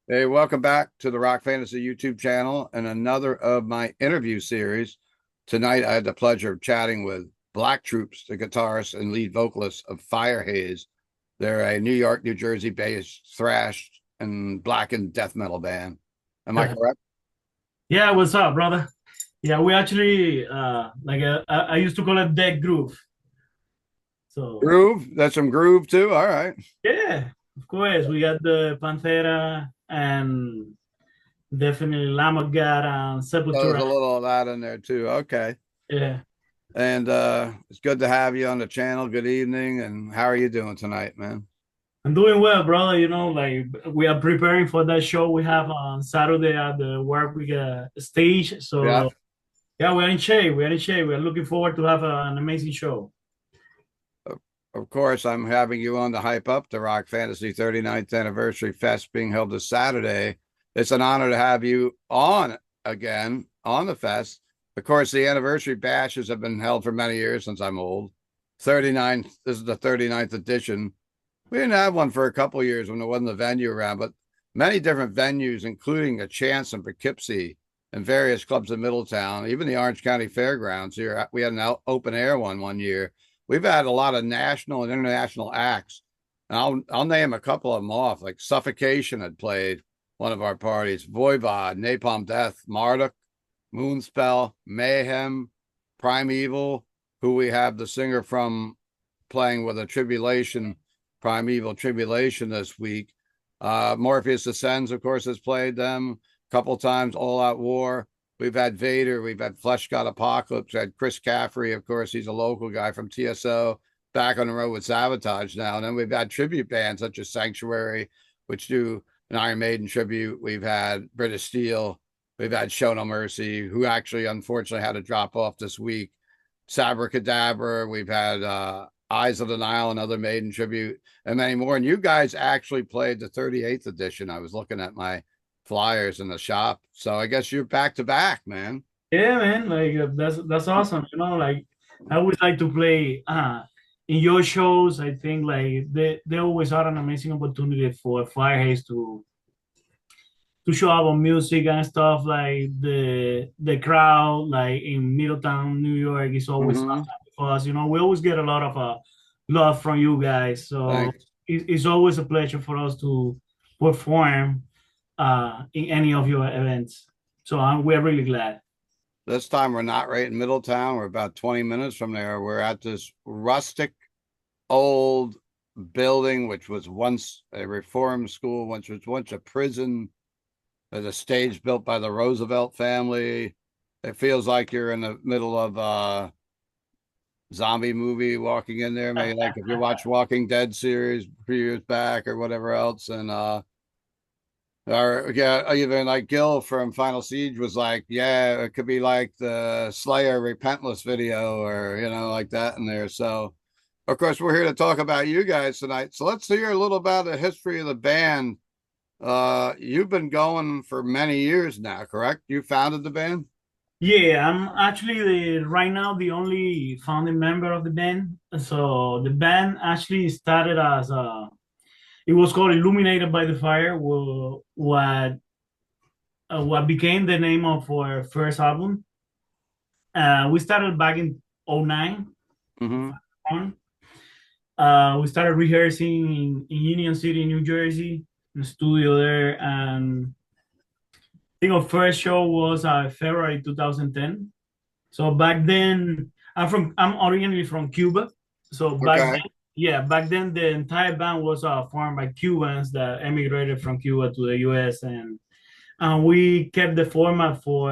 Hey, welcome back to the Rock Fantasy YouTube channel and another of my interview series. Tonight, I had the pleasure of chatting with Black Troops, the guitarist and lead vocalist of FIREHAZE. They're a New York, New Jersey-based thrash and blackened death metal band. Am I correct? Yeah, what's up, brother? Yeah, we actually I used to call it dead groove. So Groove? That's some groove too. All right. yeah, of course, we got the Pantera and definitely Lamb of God and So there's Sepultura. a little of that in there too. Okay. Yeah, And it's good to have you on the channel. Good evening. And how are you doing tonight, man? I'm doing well, brother. You know, like we are preparing for that show we have on Saturday at the Warwick stage. Yeah. So yeah, we're in shape. We're in shape. We're looking forward to have an amazing show. Of of course, I'm having you on to hype up the Rock Fantasy 39th Anniversary Fest being held this Saturday. It's an honor to have you on again on the fest. Of course, the anniversary bashes have been held for many years since I'm old. 39th, this is the 39th edition. We didn't have one for a couple of years when there wasn't a venue around, but many different venues, including a Chance in Poughkeepsie and various clubs in Middletown, even the Orange County Fairgrounds here. We had an open air one year. We've had a lot of national and international acts. And I'll name a couple of them off. Like Suffocation had played one of our parties, Voivod, Napalm Death, Marduk, Moonspell, Mayhem, Primeval, who we have the singer from playing with a Tribulation, Primeval Tribulation this week. Morpheus Ascends, of course, has played them a couple times. All Out War. We've had Vader. We've had Flesh God Apocalypse. We had Chris Caffrey, of course. He's a local guy from TSO, back on the road with Sabotage now. And then we've had tribute bands such as Sanctuary, which do an Iron Maiden tribute. We've had British Steel. We've had Show No Mercy, who actually unfortunately had to drop off this week. Sabra Cadabra. We've had Eyes of the Nile, another Maiden tribute, and many more. And you guys actually played the 38th edition. I was looking at my flyers in the shop. So I guess you're back to back, man. Yeah, man, like that's awesome. You know, like I always like to play in your shows. I think like they always are an amazing opportunity for Firehaze to show our music and stuff. Like the crowd, like in Middletown, New York, is always Mm-hmm. awesome for us. You know, we always get a lot of love from you guys. So Thanks. it's always a pleasure for us to perform in any of your events. So we're really glad. This time we're not right in Middletown. We're about 20 minutes from there. We're at this rustic old building, which was once a reform school, which was once a prison. There's a stage built by the Roosevelt family. It feels like you're in the middle of zombie movie walking in there. Maybe like if you watch Walking Dead series a few years back or whatever else. And or yeah, even like Gil from Final Siege was like, yeah, it could be like the Slayer Repentless video or like that in there. So of course we're here to talk about you guys tonight. So let's hear a little about the history of the band. You've been going for many years now, correct? You founded the band? Yeah, I'm actually right now the only founding member of the band. So the band actually started as it was called Illuminated by the Fire, what became the name of our first album. We started back in '09. Mm-hmm. We started rehearsing in Union City, New Jersey, in the studio there, and I think our first show was February 2010. So back then, I'm originally from Cuba. So Okay. back then the entire band was formed by Cubans that emigrated from Cuba to the US, and we kept the format for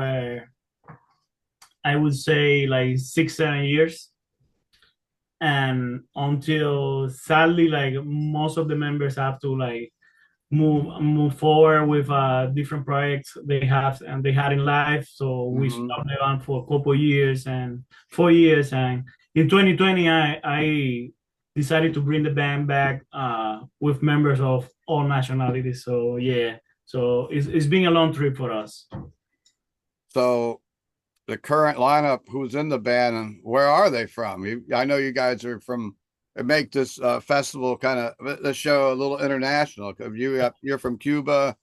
I would say like 6 7 years, and until sadly like most of the members have to like move forward with different projects they have and they had in life. So we Mm-hmm. stopped the band for a couple years and 4 years. And in 2020, I decided to bring the band back with members of all nationalities. So yeah, so it's been a long trip for us. So the current lineup, who's in the band and where are they from? I know you guys are from. Make this festival kind of the show a little international. You're from Cuba.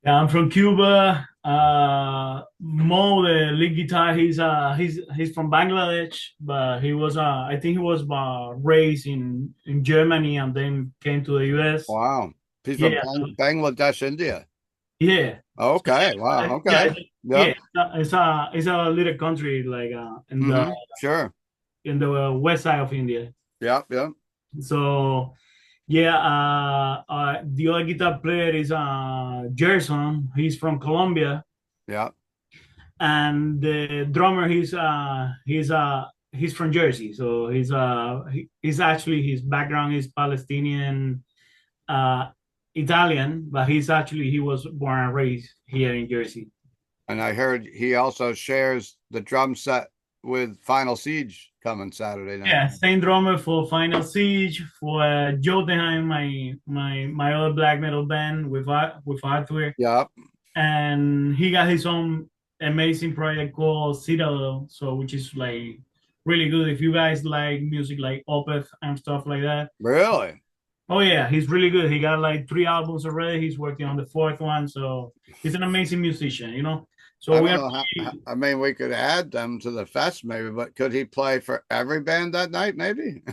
Yeah, I'm from Cuba. Mo, the lead guitar, he's from Bangladesh, but I think he was raised in Germany and then came to the US. Wow. He's from Yeah, so, Bangladesh, India. yeah, so Okay. Wow. yeah, Okay. yeah. Yep. It's a little country like Sure. in the west side of India. Yep. Yep. So yeah, the other guitar player is Gerson. He's from Colombia, Yep. and the drummer he's from Jersey. So he's actually his background is Palestinian, uh, Italian, but he was born and raised here in Jersey. And I heard he also shares the drum set with Final Siege coming Saturday night. Yeah, same drummer for Final Siege, for Jotunheim, my other black metal band with Arthur, Yep. and he got his own amazing project called Citadel, so which is like really good if you guys like music like Opeth and stuff like that. Really? Oh yeah, he's really good. He got like 3 albums already. He's working on the fourth one, so he's an amazing musician. So I we don't are know I mean, we could add them to the fest maybe, but could he play for every band that night? Maybe.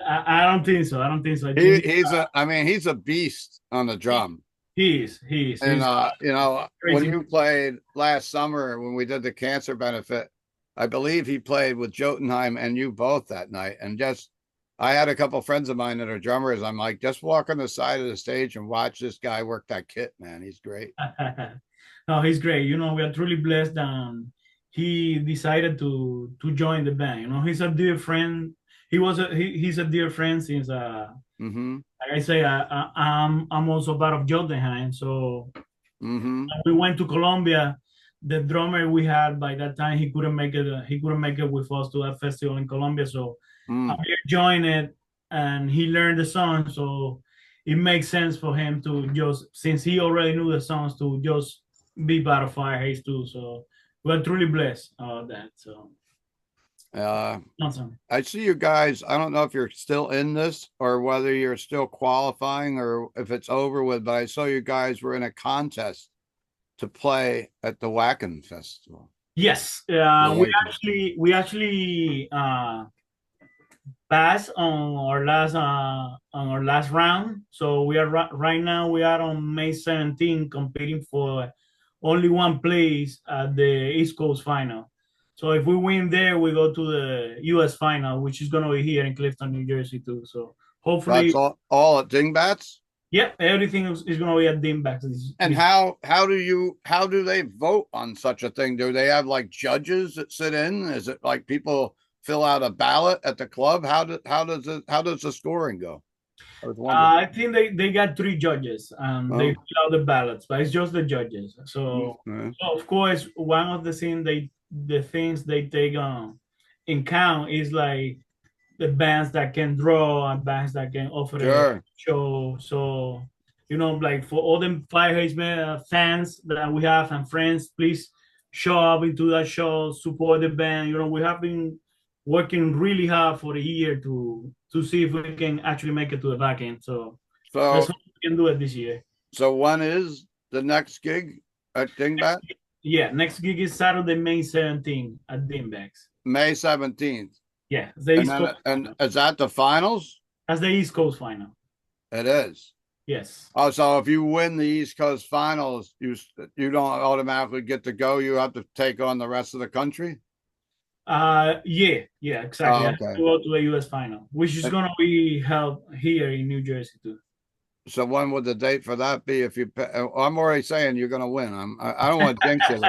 I don't think so. I don't think so. I think I mean, he's a beast on the drum. he's When crazy. you played last summer when we did the cancer benefit, I believe he played with Jotunheim and you both that night. And I had a couple friends of mine that are drummers. I'm like, just walk on the side of the stage and watch this guy work that kit, man. He's great. No, he's great. We are truly blessed. He decided to join the band. He's a dear friend. He's a dear friend since Mm-hmm. like I say, I'm also part of Jotunheim. So Mm-hmm. we went to Colombia. The drummer we had by that time he couldn't make it. He couldn't make it with us to that festival in Colombia. So I'm Mm. here join it, and he learned the song. So it makes sense for him to just since he already knew the songs to just be part of Firehaze too. So we're truly blessed about that. So Uh, awesome. I see you guys. I don't know if you're still in this or whether you're still qualifying or if it's over with, but I saw you guys were in a contest to play at the Wacken Festival. Yes, Right. we actually pass on our last round. So we are right now we are on May 17 competing for only one place at the East Coast final. So if we win there, we go to the US final, which is gonna be here in Clifton, New Jersey too. So That's hopefully, all at Dingbats. yeah, everything is gonna be at Dimbach And how do they vote on such a thing? Do they have like judges that sit in? Is it like people fill out a ballot at the club? How does the scoring go? I was wondering. I think they got 3 judges and they Oh, fill out the ballots, but it's just the judges. yeah. So of course, one of the things they take on in count is like the bands that can draw and bands that can offer a Sure. show. So like for all the Firehaze fans that we have and friends, please show up into that show, support the band. We have been working really hard for a year to see if we can actually make it to the back end. So let's So hope we can do it this year. when is the next gig at Dingbat? Yeah, next gig is Saturday, May 17th at Dimebacks. May 17th. Yeah, the And East then Coast and final. is that the finals? That's the East Coast final. It is. Yes. Oh, so if you win the East Coast finals, you don't automatically get to go. You have to take on the rest of the country. Yeah, exactly. Oh, I have okay. to go to the US final, which is And gonna be held here in New Jersey too. so when would the date for that be? If you, I'm already saying you're going to win. I don't want to jinx you.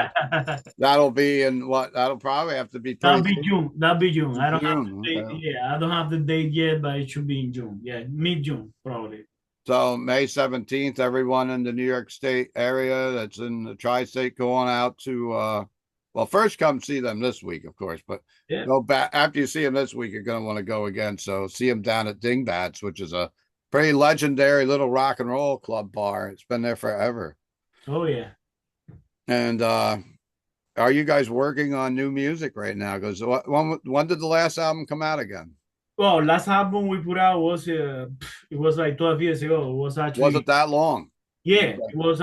That'll be in what? That'll probably have to be That'll pretty be soon. June. That'll be June. I don't have June. the date. Okay. Yeah, I don't have the date yet, but it should be in June. Yeah, mid-June probably. So May 17th, everyone in the New York State area that's in the tri-state going out to well, first come see them this week, of course, but Yeah. go back after you see them this week, you're gonna want to go again. So see them down at Dingbats, which is a pretty legendary little rock and roll club bar. It's been there forever. Oh yeah. And are you guys working on new music right now? Because when did the last album come out again? Well, last album we put out was it was like 12 years ago. It was Was it actually that long? Yeah, Okay. it was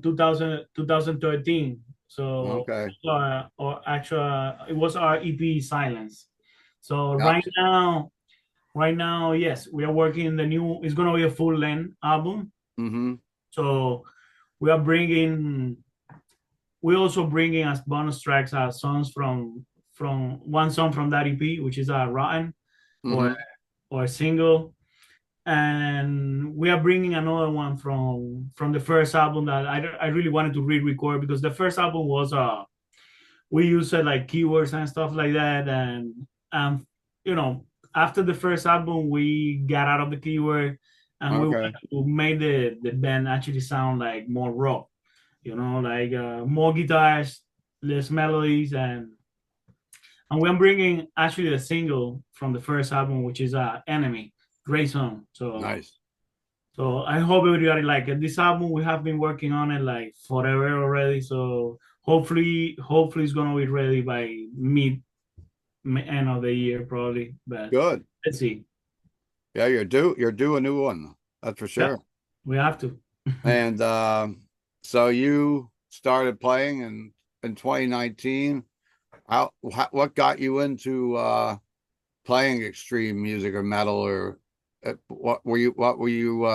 2013. So, Okay. or actually, it was our EP Silence. So Yep. right now, yes, we are working the new. It's gonna be a full length album. Mm-hmm. So we are bringing. We also bringing as bonus tracks songs from one song from that EP, which is Rotten or Mm-hmm. or single, and we are bringing another one from the first album that I really wanted to re-record because the first album was we used like keywords and stuff like that, and um you know, after the first album we got out of the keyword and we Okay. wanted to make the band actually sound like more raw, you know, like more guitars, less melodies, and we're bringing actually the single from the first album, which is Enemy, great song. Nice. So I hope everybody like it. This album we have been working on it like forever already. So hopefully it's gonna be ready by end of the year probably. But Good. let's see. Yeah, you're due a new one. That's for Yeah, sure. we have to. And so you started playing in 2019. What got you into playing extreme music or metal or what were you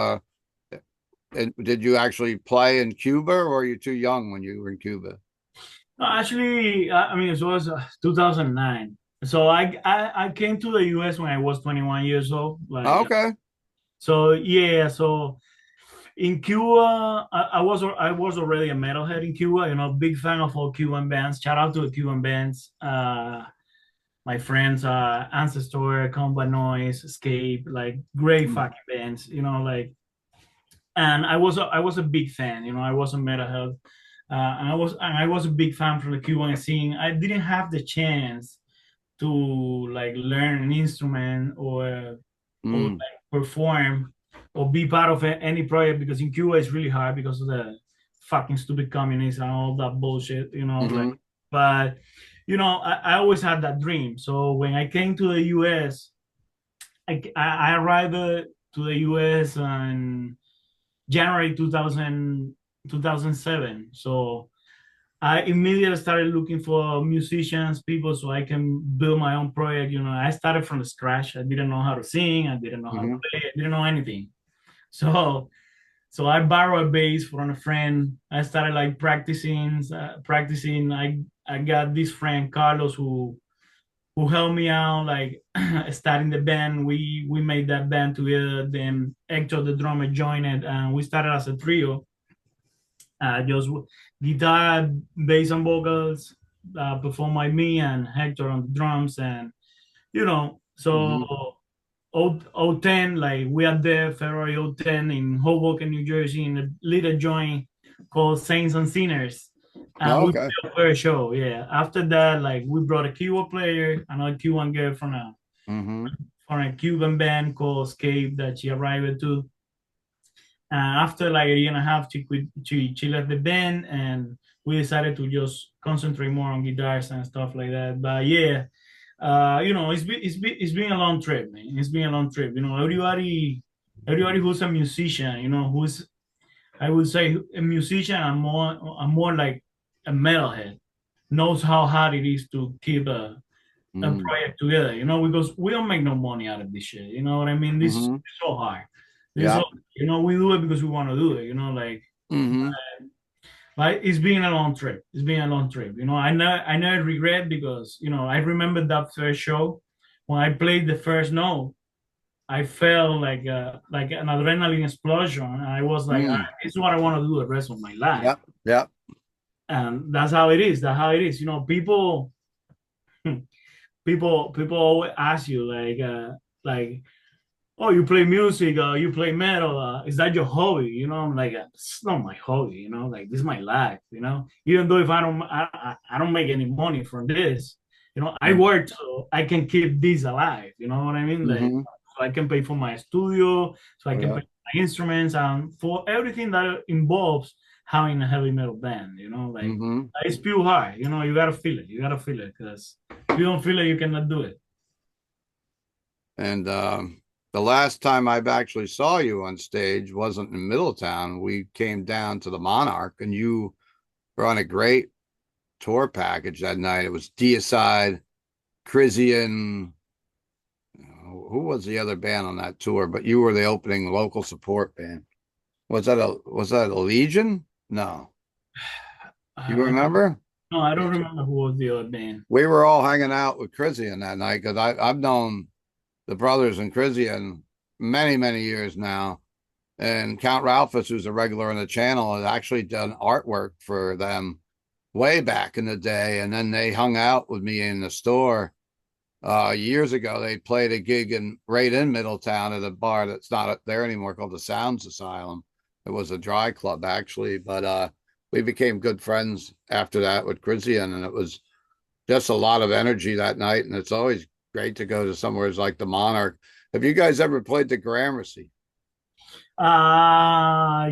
and did you actually play in Cuba or were you too young when you were in Cuba? No, actually, I mean, it was 2009. So I came to the US when I was 21 years old. Like, Okay. so yeah, so in Cuba, I was already a metalhead in Cuba. You know, big fan of all Cuban bands. Shout out to the Cuban bands. My friends, Ancestor, Combat Noise, Escape, like great fucking bands. You know, like, and I was a big fan. You know, I was a metalhead, and I was a big fan from the Cuban scene. I didn't have the chance to like learn an instrument or Mm. like perform or be part of any project because in Cuba it's really hard because of the fucking stupid communists and all that bullshit, you know. Like, Hmm. but you know, I always had that dream. So when I came to the U.S., I arrived to the U.S. in January 2007. So I immediately started looking for musicians, people, so I can build my own project. You know, I started from scratch. I didn't know how to sing. I didn't know how to Hmm. play. I didn't know anything. So, so I borrowed a bass from a friend. I started like practicing. I got this friend Carlos who helped me out, like starting the band. We made that band together. Then Hector, the drummer, joined it, and we started as a trio, just guitar, bass, and vocals, performed by me and Hector on the drums, and you know, so Hmm. 010, like we are there February 010 in Hoboken, New Jersey, in a little joint called Saints and Sinners. And we Okay. played a show, yeah. After that, like we brought a keyboard player, another Cuban girl Hmm. from a Cuban band called Escape that she arrived to. After like a year and a half, she left the band, and we decided to just concentrate more on guitars and stuff like that. But yeah, you know, it's been a long trip, man. It's been a long trip. You know, everybody who's a musician, you know, who's I would say a musician and more like a metalhead knows how hard it is to keep a Hmm. project together, you know, because we don't make no money out of this shit. You know what I mean? This is Hmm. so hard. This is Yeah. so, you know, we do it because we want to do it, you know, Hmm. like it's been a long trip. It's been a long trip. You know, I never regret because, you know, I remember that first show when I played the first note. I felt like an adrenaline explosion. And I was like, Mm. this is what I want to do the rest of my life. Yep. Yep. And that's how it is. That's how it is. You know, people always ask you like, oh, you play music, you play metal, is that your hobby? You know, I'm like, it's not my hobby, you know, like this is my life, you know, even though if I don't make any money from this, you know, I work so I can keep this alive, you know what I mean? Like, Mm-hmm. so I can pay for my studio, so I can pay Yeah. for my instruments and for everything that involves having a heavy metal band, you know, like Mm-hmm. it's pure hard, you know, you gotta feel it because if you don't feel it, you cannot do it. And The last time I've actually saw you on stage wasn't in Middletown. We came down to the Monarch, and you were on a great tour package that night. It was Deicide, Crisian. Who was the other band on that tour? But you were the opening local support band. Was that a Legion? No. You I remember? no, I don't remember who was the other band. We were all hanging out with Crisian that night because I've known the brothers in Crisian many, many years now. And Count Ralphus, who's a regular on the channel, has actually done artwork for them way back in the day. And then they hung out with me in the store years ago. They played a gig right in Middletown at a bar that's not there anymore called the Sounds Asylum. It was a dry club actually, but we became good friends after that with Christian, and it was just a lot of energy that night. And it's always great to go to somewhere like the Monarch. Have you guys ever played the Gramercy?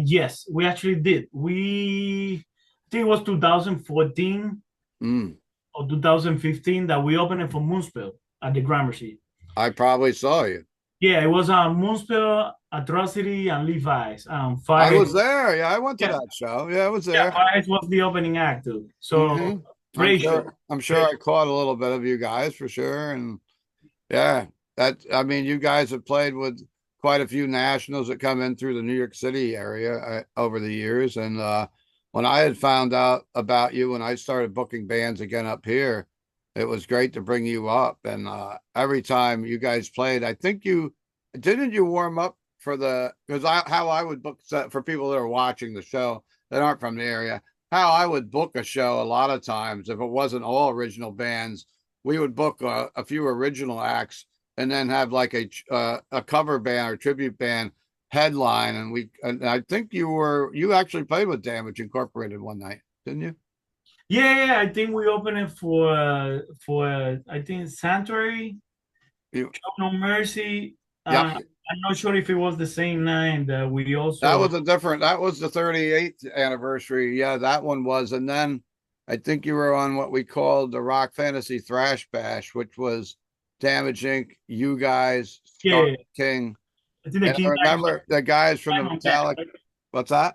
Yes, we actually did. I think it was 2014 Mm, or 2015 that we opened it for Moonspell at the Gramercy. I probably saw you. Yeah, it was Moonspell, Atrocity, and Levi's. I Firehead. was there. Yeah, I went to Yeah, that show. Yeah, I was yeah, there. Firehead was the opening act too. So Hmm. I'm Frazier, sure. I'm sure I caught a little bit of you guys for sure. And yeah, I mean, you guys have played with quite a few nationals that come in through the New York City area over the years. And when I had found out about you, when I started booking bands again up here, it was great to bring you up. And every time you guys played, I think you didn't you warm up for the because how I would book for people that are watching the show that aren't from the area. How I would book a show a lot of times if it wasn't all original bands, we would book a few original acts and then have like a cover band or tribute band headline. And I think you actually played with Damage Incorporated one night, didn't you? yeah, I think we opened it for I think Sanctuary, You No Mercy. Yep. I'm not sure if it was the same night that we That also. was that was the 38th anniversary. Yeah, that one was. And then I think you were on what we called the Rock Fantasy Thrash Bash, which was Damage Inc., you guys, Scar Yeah, King. I think the And I King remember the guys from the Diamond band, Metallic. right? What's that?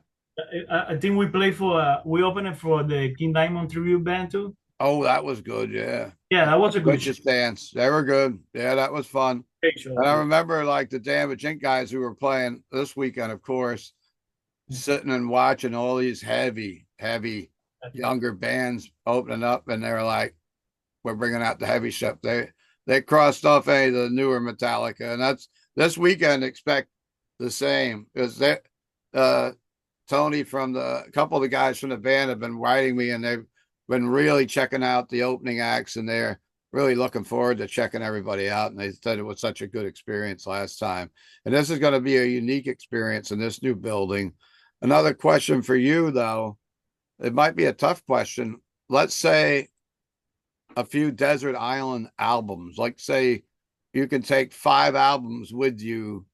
I think we played for we opened it for the King Diamond tribute band too. Oh, that was good. Yeah. Yeah, that was a good show. Witches Dance. They were good. Yeah, that was fun. Great show And I too. remember like the Damage Inc. guys who were playing this weekend, of course, sitting and watching all these heavy, heavy younger bands opening up, and they were like, "We're bringing out the heavy stuff." They crossed off any of the newer Metallica, and that's this weekend. Expect the same because they uh, Tony from a couple of the guys from the band have been writing me, and they've been really checking out the opening acts, and they're really looking forward to checking everybody out. And they said it was such a good experience last time, and this is going to be a unique experience in this new building. Another question for you, though, it might be a tough question. Let's say a few desert island albums, like say you can take 5 albums with you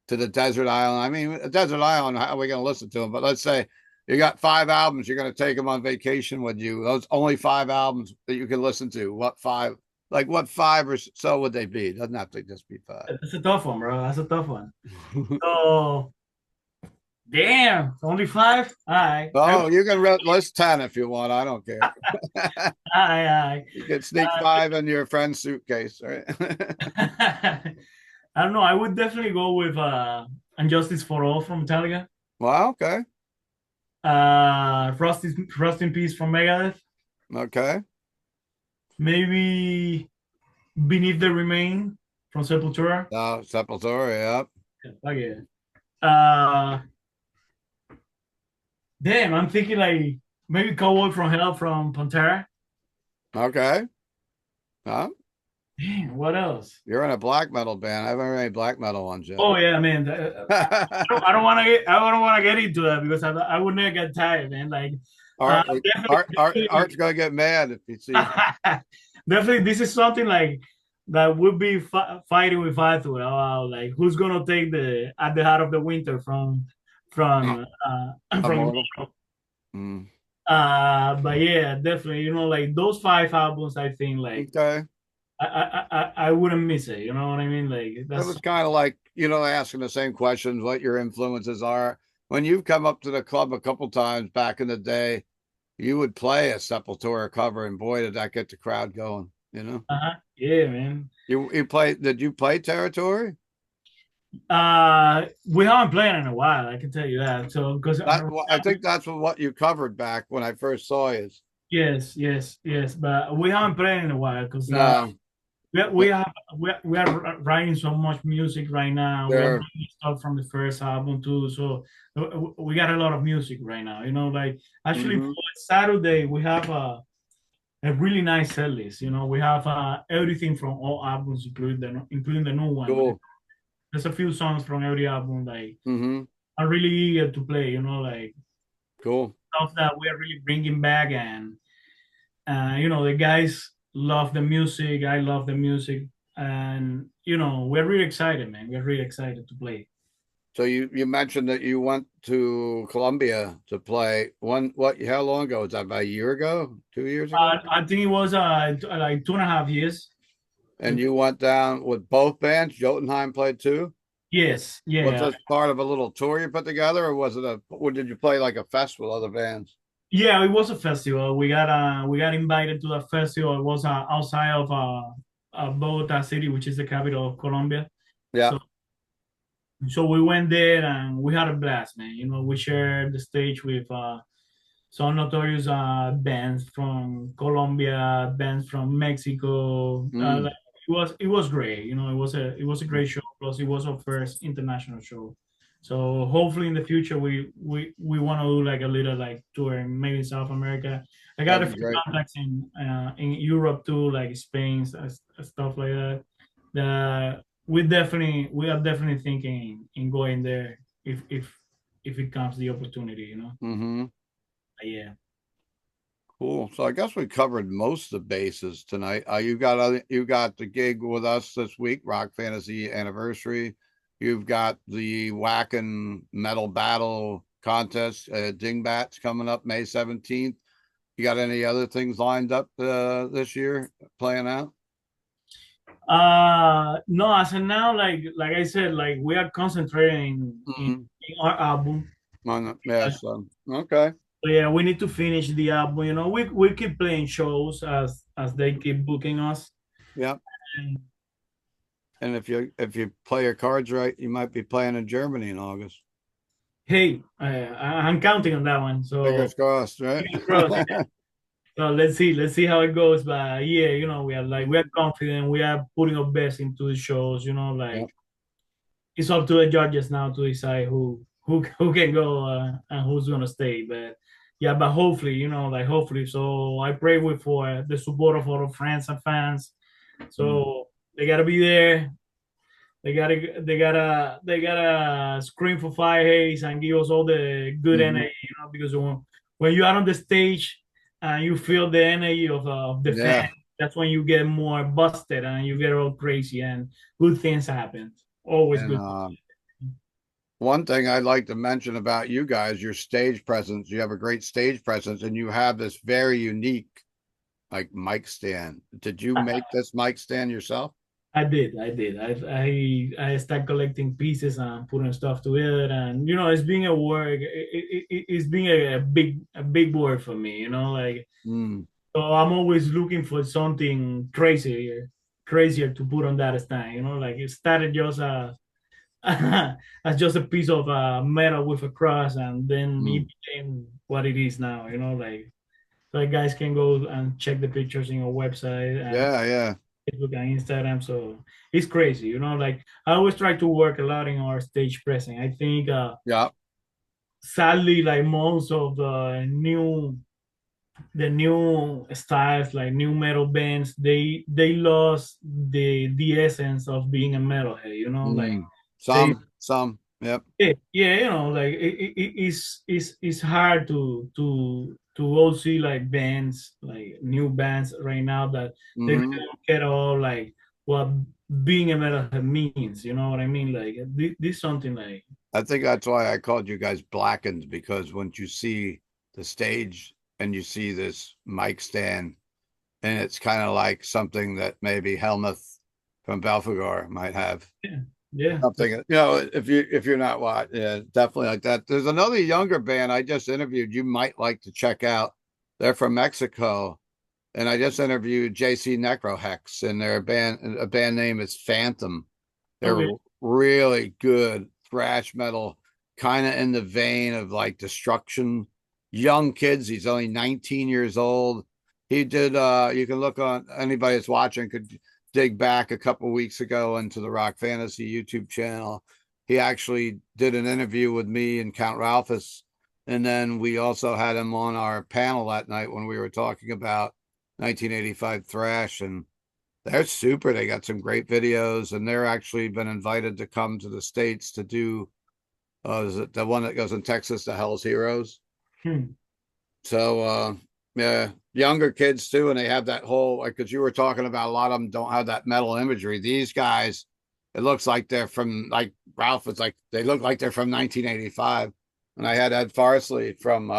to the desert island. I mean, a desert island, how are we going to listen to them? But let's say you got 5 albums, you're going to take them on vacation with you. Those only 5 albums that you can listen to. What five? Like what five or so would they be? It doesn't have to just be five. That's a tough one, bro. That's a tough one. So damn, only five. All right, Oh, you can list 10 if you want. I don't care. I You can sneak 5 in your friend's suitcase, right? I don't know. I would definitely go with "Injustice for All" from Metallica. Well, okay. Rust in Peace from Megadeth. Okay. Maybe "Beneath the Remain" from Sepultura. Sepultura, yeah. Like it. Uh, damn, I'm thinking like maybe "Cowboy from Hell" from Pantera. Okay. Huh? Damn, what else? You're in a black metal band. I haven't heard any black metal ones yet. Oh yeah, man. I don't want to get. I don't want to get into that because I would never get tired, man. Like, Art, Art's definitely, gonna get mad if he sees. definitely, this is something like that would be fighting with Arthur about like who's gonna take the at the heart of the winter from from. Immortal. Mm. But yeah, definitely, like those 5 albums, I think like Okay. I wouldn't miss it. You know what I mean? Like It that's was kind of like, asking the same questions, what your influences are. When you've come up to the club a couple times back in the day, you would play a Sepultura cover, and boy, did that get the crowd going. yeah, man. Did you play Territory? We haven't played in a while. I can tell you that. So because I think that's what you covered back when I first saw you. yes, yes, yes, but we haven't played in a while because No, we have we are writing so much music right now. We are they're doing stuff from the first album too, so we got a lot of music right now. Like actually hmm for Saturday we have a really nice set list. We have everything from all albums, including the new one. cool. There's a few songs from every album like hmm are really eager to play. Like Cool. stuff that we are really bringing back, and the guys love the music. I love the music, and we're really excited, man. We're really excited to play. So you mentioned that you went to Colombia to play. How long ago was that? About a year ago? 2 years ago? I think it was like 2.5 years. And you went down with both bands? Jotunheim played too? Yes, Was yeah, this part of a little tour you put together, or did you play like a festival, other bands? yeah. It was a festival. We got invited to the festival. It was outside of Bogota City, which is the capital of Colombia. Yeah. So so we went there and we had a blast, man. We shared the stage with some notorious bands from Colombia, bands from Mexico. Mm. Like, it was great. It was a great show. Plus, it was our first international show. So hopefully in the future we want to do like a little like tour in maybe South America. I got That'd a be few great. contacts in Europe too, like Spain, stuff like that. We are definitely thinking in going there if it comes the opportunity. hmm Yeah. Cool. So I guess we covered most of the bases tonight. You got the gig with us this week, Rock Fantasy Anniversary. You've got the Wacken Metal Battle contest, Dingbats coming up May 17th. You got any other things lined up this year playing out? No, as of now, like I said, like we are concentrating hmm in our album. Yes. Okay. So yeah, we need to finish the album. We keep playing shows as they keep booking us. Yeah. And And if you play your cards right, you might be playing in Germany in August. hey, I'm counting on that one. So Fingers crossed, right? fingers crossed. So let's see how it goes. But yeah, we are confident. We are putting our best into the shows. Yeah. Like it's up to the judges now to decide who can go and who's gonna stay. But yeah, but hopefully, like hopefully. So I pray for the support of our friends and fans. Mm. So they gotta be there. They gotta scream for Fire Haze and give us all the good hmm energy. Because when you are on the stage and you feel the energy of the fans, Yeah. that's when you get more busted and you get all crazy and good things happen. Always And good. one thing I'd like to mention about you guys, your stage presence. You have a great stage presence, and you have this very unique like mic stand. Did you make this mic stand yourself? I did. I did. I started collecting pieces and putting stuff together, and it's being a work. It's being a big work for me. Like Mm. so, I'm always looking for something crazier to put on that stand. Like it started just as just a piece of metal with a cross, and then it Mm. became what it is now. Like so, you guys can go and check the pictures in our website and Yeah, yeah, Facebook and Instagram. So it's crazy, like I always try to work a lot in our stage pressing. I think yeah. sadly, like most of the new styles, like new metal bands, they lost the essence of being a metalhead, like Mm. they Some. Yep. yeah, like it's hard to all see like bands, like new bands right now that they hmm don't get all like what being a metalhead means. You know what I mean? Like this something like I think that's why I called you guys blackened, because once you see the stage and you see this mic stand, and it's kind of like something that maybe Helmuth from Belfagor might have. Yeah, yeah. Something, if you're not watching, yeah, definitely like that. There's another younger band I just interviewed. You might like to check out. They're from Mexico, and I just interviewed JC Necrohex, and their band name is Phantom. They're Okay. really good thrash metal, kind of in the vein of like Destruction. Young kids. He's only 19 years old. He did you can look on anybody that's watching could dig back a couple weeks ago into the Rock Fantasy YouTube channel. He actually did an interview with me and Count Ralphus. And then we also had him on our panel that night when we were talking about 1985 thrash, and they're super. They got some great videos, and they're actually been invited to come to the States to do is it the one that goes in Texas, the Hell's Heroes. Hmm. So yeah, younger kids too, and they have that whole like because you were talking about a lot of them don't have that metal imagery. These guys, it looks like they're from like Ralph was like they look like they're from 1985. And I had Ed Farsley from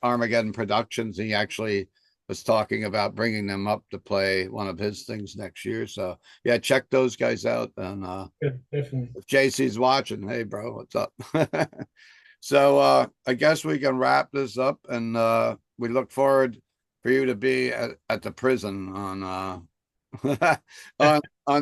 Armageddon Productions. He actually was talking about bringing them up to play one of his things next year. So yeah, check those guys out. And Yeah, definitely. if JC's watching, hey bro, what's up? So I guess we can wrap this up, and we look forward for you to be at the prison on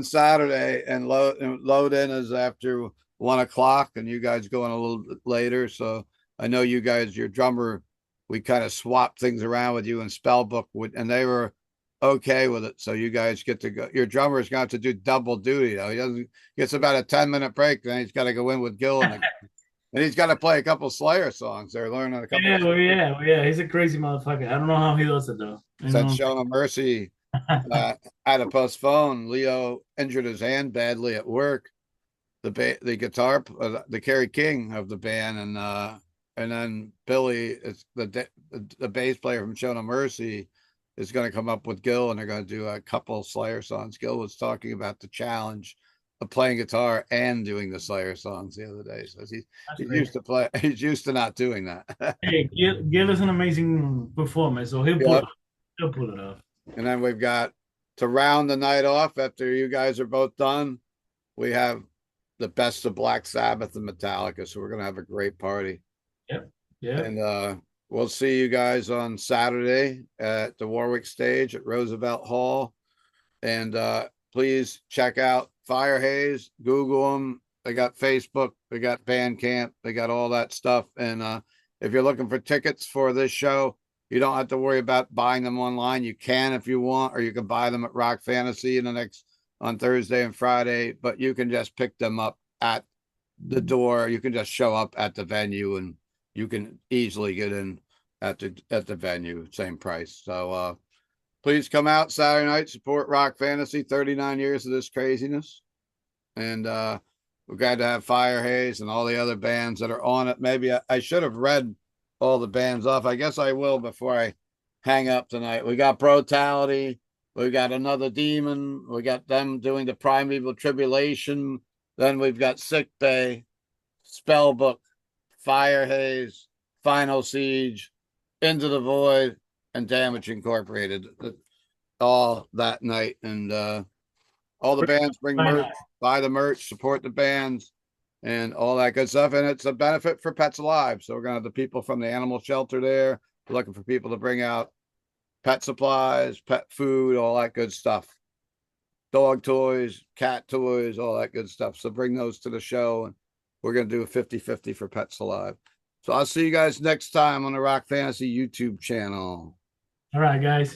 Saturday, and load in is after 1 o'clock, and you guys going a little bit later. So I know you guys, your drummer, we kind of swapped things around with you and Spellbook, and they were okay with it. So you guys get to go. Your drummer is going to have to do double duty though. He doesn't gets about a 10-minute break, then he's got to go in with Gil, and he's got to play a couple Slayer songs. They're learning a couple Yeah, of well, yeah, well, yeah. He's a crazy motherfucker. I don't know how he does it though. You since know. Shown of Mercy had to postpone. Leo injured his hand badly at work. The guitar, the Kerry King of the band, and then Billy is the bass player from Show No Mercy is going to come up with Gil, and they're going to do a couple Slayer songs. Gil was talking about the challenge of playing guitar and doing the Slayer songs the other day. So That's he's great. used to play. He's used to not doing that. Hey, Gil is an amazing performer, so he'll pull Yep. it. He'll pull it off. And then we've got to round the night off after you guys are both done. We have the best of Black Sabbath and Metallica. So we're going to have a great party. Yep. Yep. And we'll see you guys on Saturday at the Warwick stage at Roosevelt Hall. And please check out FireHaze, Google them. They got Facebook, they got Bandcamp, they got all that stuff. And if you're looking for tickets for this show, you don't have to worry about buying them online. You can if you want, or you can buy them at Rock Fantasy on Thursday and Friday, but you can just pick them up at the door. You can just show up at the venue, and you can easily get in at the venue, same price. So please come out Saturday night, support Rock Fantasy, 39 years of this craziness. And we're glad to have FireHaze and all the other bands that are on it. Maybe I should have read all the bands off. I guess I will before I hang up tonight. We got Brutality. We got Another Demon. We got them doing the Primeval Tribulation. Then we've got Sick Bay, Spellbook, FireHaze, Final Siege, Into the Void, and Damage Incorporated all that night. And all the bands bring Fine. merch, buy the merch, support the bands, and all that good stuff. And it's a benefit for Pets Alive. So we're going to have the people from the animal shelter there. We're looking for people to bring out pet supplies, pet food, all that good stuff. Dog toys, cat toys, all that good stuff. So bring those to the show, and we're going to do a 50-50 for Pets Alive. So I'll see you guys next time on the Rock Fantasy YouTube channel. All right, guys.